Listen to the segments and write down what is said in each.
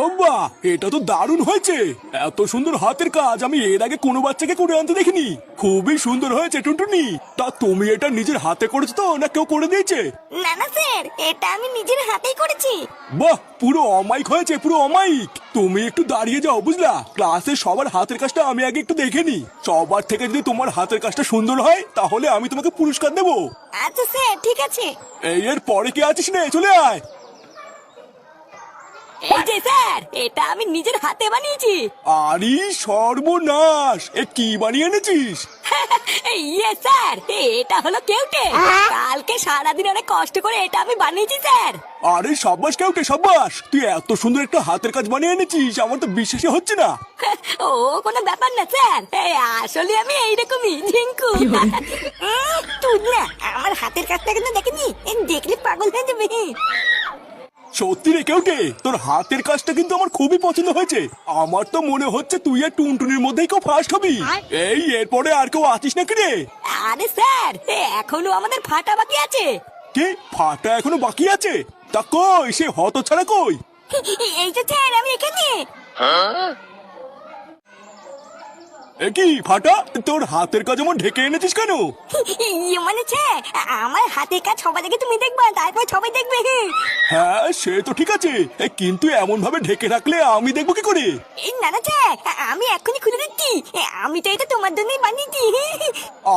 বাবা, এটা তো দারুণ হয়েছে। এত সুন্দর হাতের কাজ আমি এর আগে কোনো বাচ্চাকে করে আনতে দেখিনি। খুবই সুন্দর হয়েছে টুনটুনি। তা তুমি এটা নিজের হাতে করেছো তো, না কেউ করে দিয়েছে? না না স্যার, এটা আমি নিজের হাতেই করেছি। বাহ, পুরো অমাইক হয়েছে, পুরো অমাইক। তুমি একটু দাঁড়িয়ে যাও, বুঝলা? ক্লাসে সবার হাতের কাজটা আমি আগে একটু দেখে নি। সবার থেকে যদি তোমার হাতের কাজটা সুন্দর হয় তাহলে আমি তোমাকে পুরস্কার দেবো। আচ্ছা স্যার, ঠিক আছে। এর পরে কে আছিস রে, চলে আয়। এই যে স্যার, এটা আমি নিজের হাতে বানিয়েছি। আরে সর্বনাশ, এ কি বানিয়ে এনেছিস? ইয়ে স্যার, এটা হলো কেউটে। কালকে সারাদিন অনেক কষ্ট করে এটা আমি বানিয়েছি স্যার। আরে সাব্বাস কেউটে, সাব্বাস। তুই এত সুন্দর একটা হাতের কাজ বানিয়ে এনেছিস, আমার তো বিশ্বাসই হচ্ছে না। ও কোনো ব্যাপার না স্যার, আসলে আমি এইরকমই ঝিঙ্কু। তুই না আমার হাতের কাজটা কিন্তু দেখেনি, দেখলে পাগল হয়ে যাবে। সত্যি রে কেউটে, তোর হাতের কাজটা কিন্তু আমার খুবই পছন্দ হয়েছে। আমার তো মনে হচ্ছে তুই আর টুনটুনির মধ্যেই কেউ ফার্স্ট হবি। এই এরপরে আর কেউ আছিস নাকি রে? আরে স্যার, এখনো আমাদের ফাটা বাকি আছে। কি ফাটা এখনো বাকি আছে? তা কই সে হতছাড়া কই? এই যে স্যার, আমি এখানে। এ কি ফাটা, তোর হাতের কাজ এমন ঢেকে এনেছিস কেন? মানে স্যার, আমার হাতের কাজ সবাই দেখে তুমি দেখবা, তারপর সবাই দেখবে। হ্যাঁ সে তো ঠিক আছে, কিন্তু এমন ভাবে ঢেকে রাখলে আমি দেখবো কি করে? এই না না স্যার, আমি এক্ষুনি খুলে দিচ্ছি। আমি তো এটা তোমার জন্যই বানিয়েছি।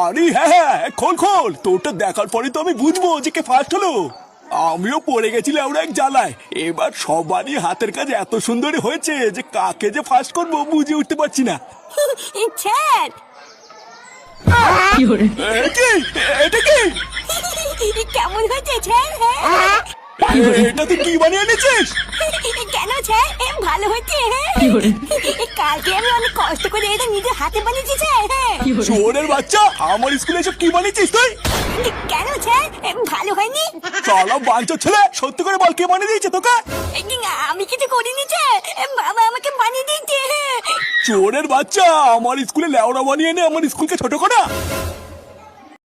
আরে হ্যাঁ হ্যাঁ, খোল খোল। তোরটা দেখার পরে তো আমি বুঝবো যে কে ফার্স্ট হলো। আমিও পড়ে গেছিলাম ওরা এক জ্বালায়। এবার সবারই হাতের কাজ এত সুন্দর হয়েছে যে কাকে যে ফার্স্ট করবো বুঝে উঠতে পারছি না। স্যার, এ কি? এটা কি? কেমন হয়েছে স্যার? এটা তুই কি বানিয়ে এনেছিস? কেন স্যার, ভালো হয়েছে। কালকে আমি অনেক কষ্ট করে এটা নিজের হাতে বানিয়েছি স্যার। চোরের বাচ্চা, আমার স্কুলে এসব কি বানিয়েছিস তুই? কেন স্যার, ভালো হয়নি? চলো বাঞ্চোর ছেলে, সত্যি করে বল কে বানিয়ে দিয়েছে তোকে? আমি কিছু করিনি স্যার, বাবা আমাকে বানিয়ে দিয়েছে। চোরের বাচ্চা, আমার স্কুলে লেওড়া বানিয়ে এনে আমার স্কুলকে ছোট করা।